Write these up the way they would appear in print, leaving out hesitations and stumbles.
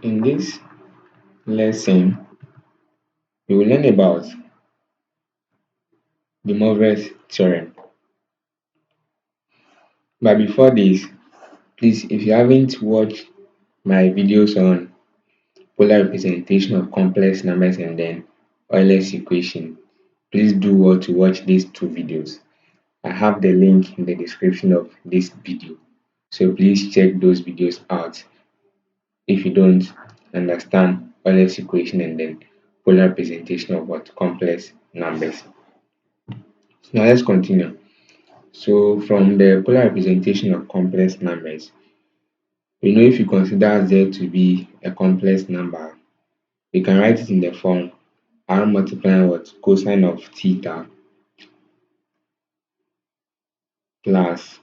In this lesson, we will learn about Demoivre's theorem. But before this, please, if you haven't watched my videos on polar representation of complex numbers and then Euler's equation, please do well to watch these two videos. I have the link in the description of this video. So please check those videos out if you don't understand Euler's equation and then polar representation of what complex numbers. Now let's continue. So from the polar representation of complex numbers, we know if you consider z to be a complex number, we can write it in the form r multiplying what cosine of theta plus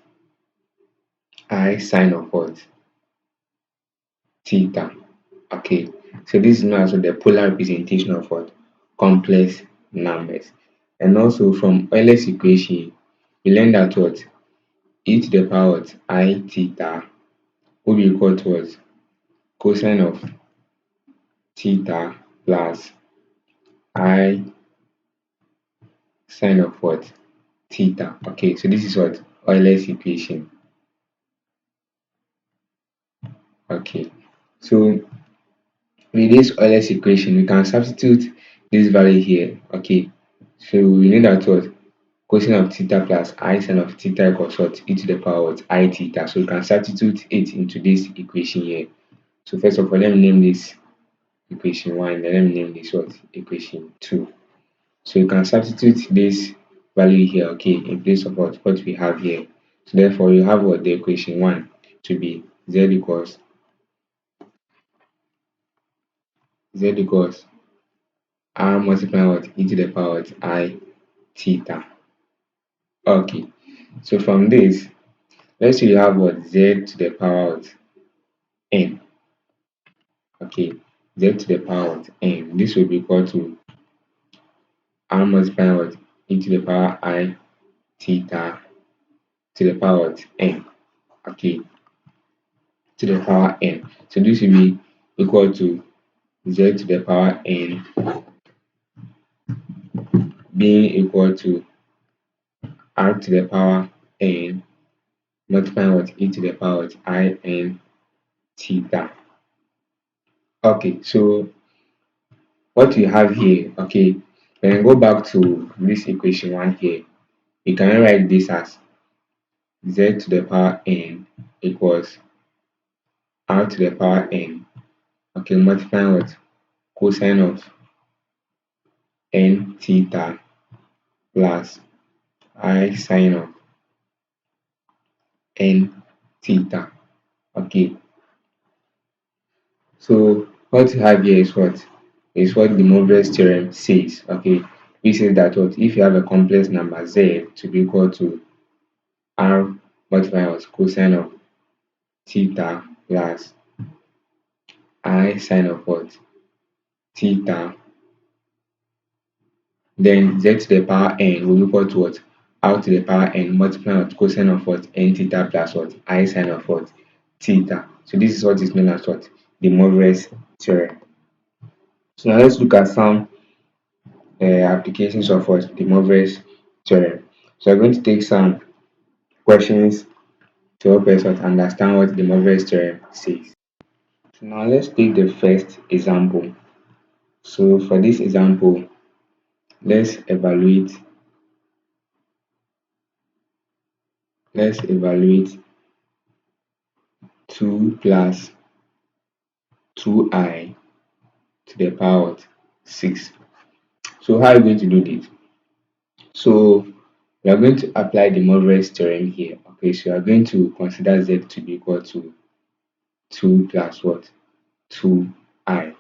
I sine of what theta. Okay, so this is known as the polar representation of what complex numbers. And also from Euler's equation, we learned that what e to the power what I theta will be equal to what cosine of theta plus I sine of what theta. Okay, so this is what Euler's equation. Okay, so with this Euler's equation, we can substitute this value here. Okay, so we know that what cosine of theta plus I sine of theta equals what e to the power what I theta. So we can substitute it into this equation here. So first of all, let me name this equation 1, then let me name this what equation 2. So you can substitute this value here, okay, in place of what we have here. So therefore, you have what the equation 1 to be z equals r multiplying what e to the power what I theta. Okay, so from this, let's say you have what z to the power what n. Okay, z to the power what n. This will be equal to r multiplying what e to the power I theta to the power what n. Okay, to the power n. So this will be equal to z to the power n being equal to r to the power n multiplying what e to the power what I n theta. Okay, so what we have here, okay, when I go back to this equation 1 here, we can write this as z to the power n equals r to the power n, okay, multiplying what cosine of n theta plus I sine of n theta. Okay, so what you have here is what the Moivre's theorem says. Okay, we say that what if you have a complex number z to be equal to r multiplied with cosine of theta plus I sine of what theta, then z to the power n will be equal to what r to the power n multiplied with cosine of what n theta plus what I sine of what theta. So this is what is known as what the Moivre's theorem. So now let's look at some applications of what the Moivre's theorem. So I'm going to take some questions to help us understand what the Moivre's theorem says. So now let's take the first example. So for this example, let's evaluate 2 plus 2i to the power of 6. So how are you going to do this? So we are going to apply the Moivre's theorem here. Okay, so we are going to consider z to be equal to 2 plus what 2i.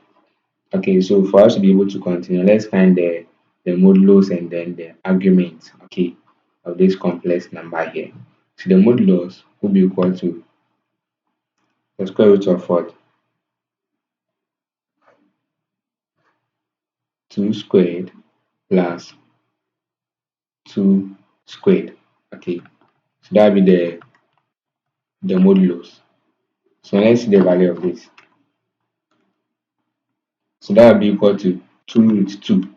Okay, so for us to be able to continue, let's find the modulus and then the argument, okay, of this complex number here. So the modulus will be equal to the square root of what 2 squared plus 2 squared. Okay, so that will be the modulus. So let's see the value of this. So that will be equal to 2 root 2.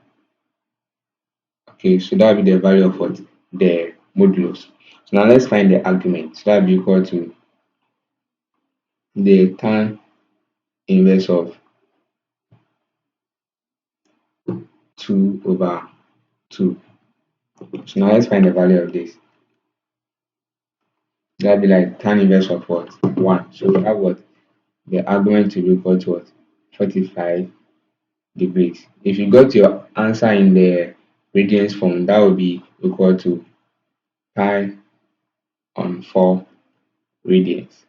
Okay, so that will be the value of what? The modulus. So now let's find the argument. So that will be equal to the tan inverse of 2 over 2. So now let's find the value of this. That will be like tan inverse of what? 1. So we have what? The argument to be equal to what? 45 degrees. If you got your answer in the radians form, that will be equal to pi on 4 radians.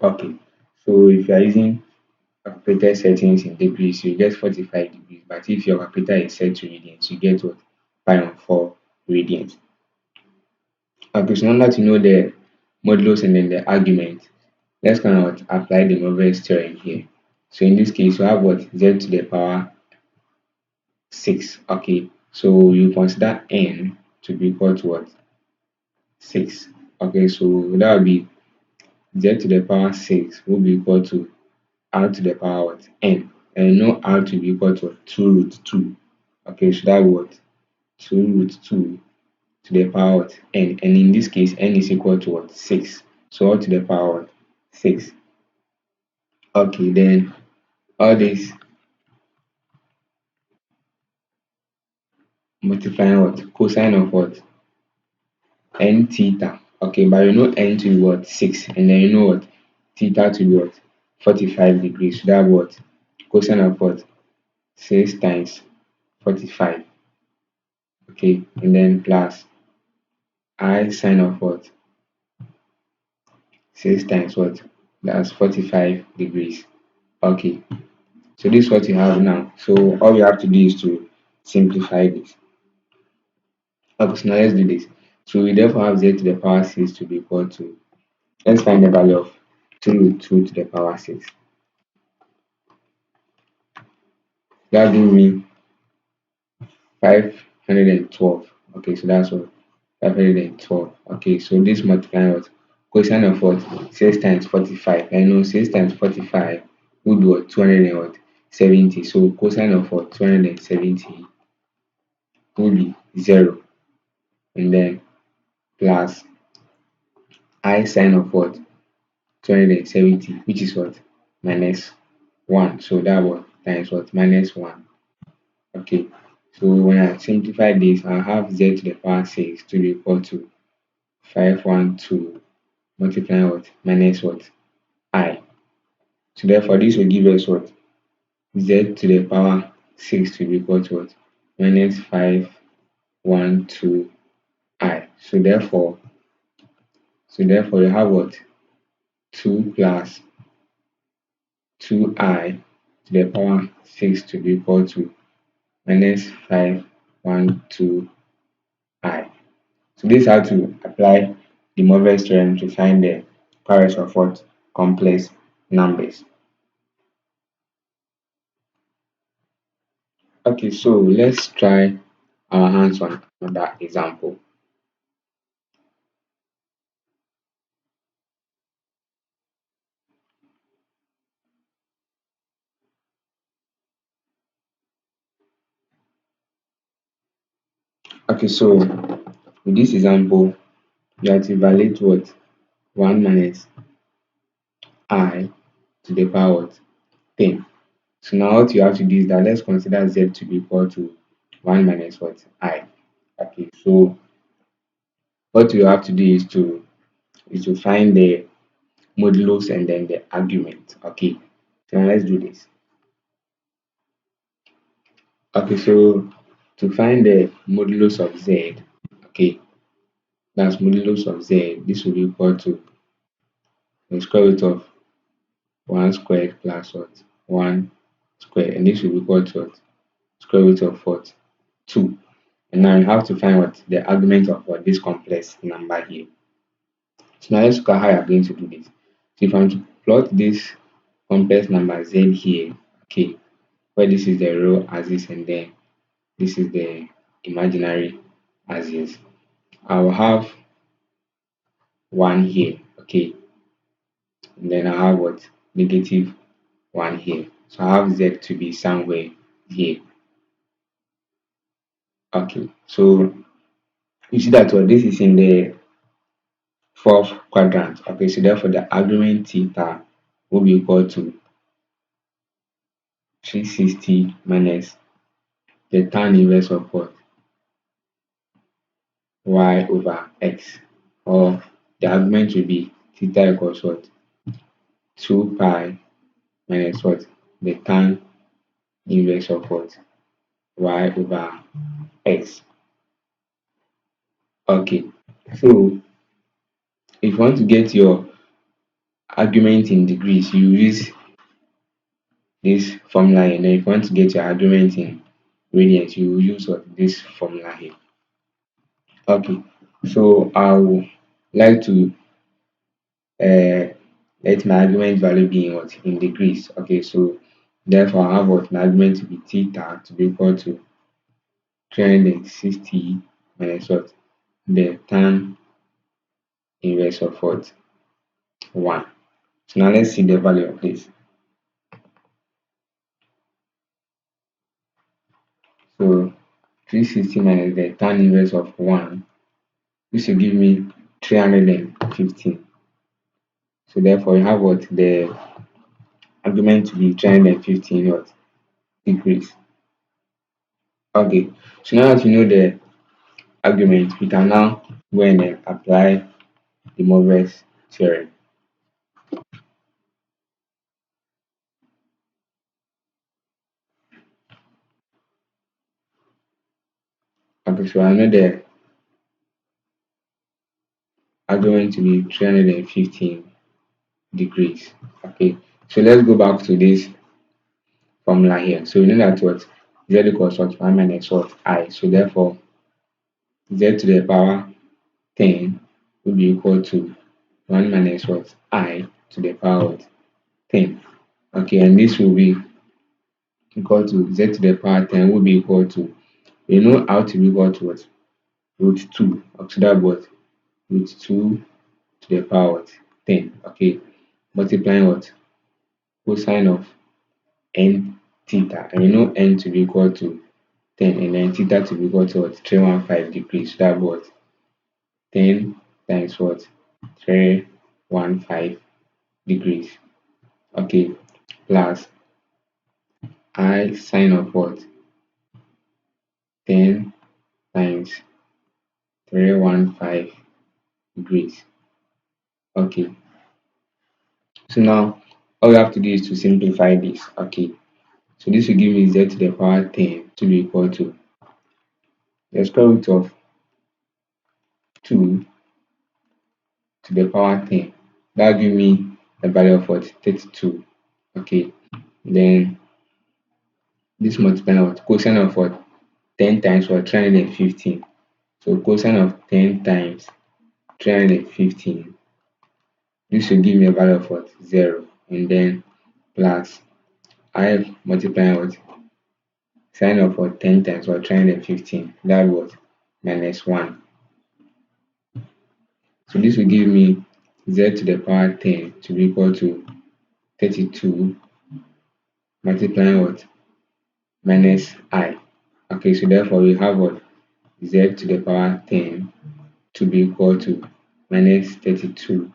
Okay, so if you are using calculated settings in degrees, you get 45 degrees. But if your calculator is set to radians, you get what? Pi on 4 radians. Okay, so now that you know the modulus and then the argument, let's kind of apply the Moivre's theorem here. So in this case, you have what? Z to the power 6. Okay, so you consider n to be equal to what? 6. Okay, so that will be z to the power 6 will be equal to r to the power what? N. And you know r to be equal to what? 2 root 2. Okay, so that what? 2 root 2 to the power what? N. And in this case, n is equal to what? 6. So all to the power what? 6. Okay, then all this multiplying what? Cosine of what? N theta. Okay, but you know n to be what? 6. And then you know what? Theta to be what? 45 degrees. So that what? Cosine of what? 6 times 45. Okay, and then plus I sine of what? 6 times what? That's 45 degrees. Okay, so this is what you have now. So all you have to do is to simplify this. Okay, so now let's do this. So we therefore have z to the power 6 to be equal to, let's find the value of 2 root 2 to the power 6. That gives me 512. Okay, so that's what? 512. Okay, so this multiplying what? Cosine of what? 6 times 45. I know 6 times 45 would be what? 270. So cosine of what? 270 would be 0. And then plus I sine of what? 270, which is what? Minus 1. So that what? Times what? Minus 1. Okay. So when I simplify this, I have z to the power 6 to be equal to 512 multiplying what? Minus what? I. So therefore this will give us what? Z to the power 6 to be equal to what? Minus 512 I. So therefore you have what? 2 plus 2I to the power 6 to be equal to minus 512 I. So this is how to apply the Moivre's theorem to find the powers of what? Complex numbers. Okay, so let's try our hands on another example. Okay, so with this example, you have to evaluate what? 1 minus I to the power what? 10. So now what you have to do is that let's consider z to be equal to 1 minus what? I. Okay, so what you have to do is to find the modulus and then the argument. Okay, so now let's do this. Okay, so to find the modulus of z, okay, that's modulus of z, this will be equal to the square root of 1 squared plus what? 1 squared, and this will be equal to what? Square root of what? 2. And now you have to find what? The argument of what? This complex number here. So now let's look at how you're going to do this. So if I'm to plot this complex number z here, okay, where this is the real axis and then this is the imaginary axis, I will have 1 here, okay, and then I have what? Negative 1 here. So I have z to be somewhere here. Okay, so you see that what this is in the fourth quadrant. Okay, so therefore the argument theta will be equal to 360 minus the tan inverse of what? Y over x. Or the argument will be theta equals what? 2 pi minus what? The tan inverse of what? Y over x. Okay, so if you want to get your argument in degrees, you use this formula, and then if you want to get your argument in radians, you use what? This formula here. Okay, so I would like to let my argument value be in what? In degrees. Okay, so therefore I have what? My argument to be theta to be equal to 360 minus what? The tan inverse of what? 1. So now let's see the value of this. So 360 minus the tan inverse of 1, this will give me 315. So therefore you have what? The argument to be 315 what? Degrees. Okay, so now that you know the argument, we can now go and apply the Moivre's theorem. Okay, so I know the argument to be 315 degrees. Okay, so let's go back to this formula here. So we know that what? Z equals what? 1 minus what? I. So therefore z to the power 10 will be equal to 1 minus what? I to the power what? 10. Okay, and this will be equal to z to the power 10 will be equal to, we know how to be equal to what? Root 2. Okay, so that what? Root 2 to the power what? 10. Okay, multiplying what? Cosine of n theta. And we know n to be equal to 10, and then theta to be equal to what? 315 degrees. So that what? 10 times what? 315 degrees. Okay, plus I sine of what? 10 times 315 degrees. Okay, so now all we have to do is to simplify this. Okay, so this will give me z to the power 10 to be equal to the square root of 2 to the power 10. That will give me the value of what? 32. Okay, then this multiply what? Cosine of what? 10 times what? 315. So cosine of 10 times 315, this will give me a value of what? 0. And then plus I multiply what? Sine of what? 10 times what? 315. That was minus 1. So this will give me z to the power 10 to be equal to 32 multiplying what? Minus I. Okay, so therefore we have what? Z to the power 10 to be equal to minus 32I.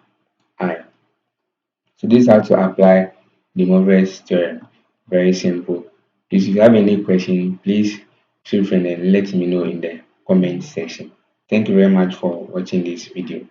So this is how to apply the Moivre's theorem. Very simple. If you have any question, please feel free and let me know in the comment section. Thank you very much for watching this video.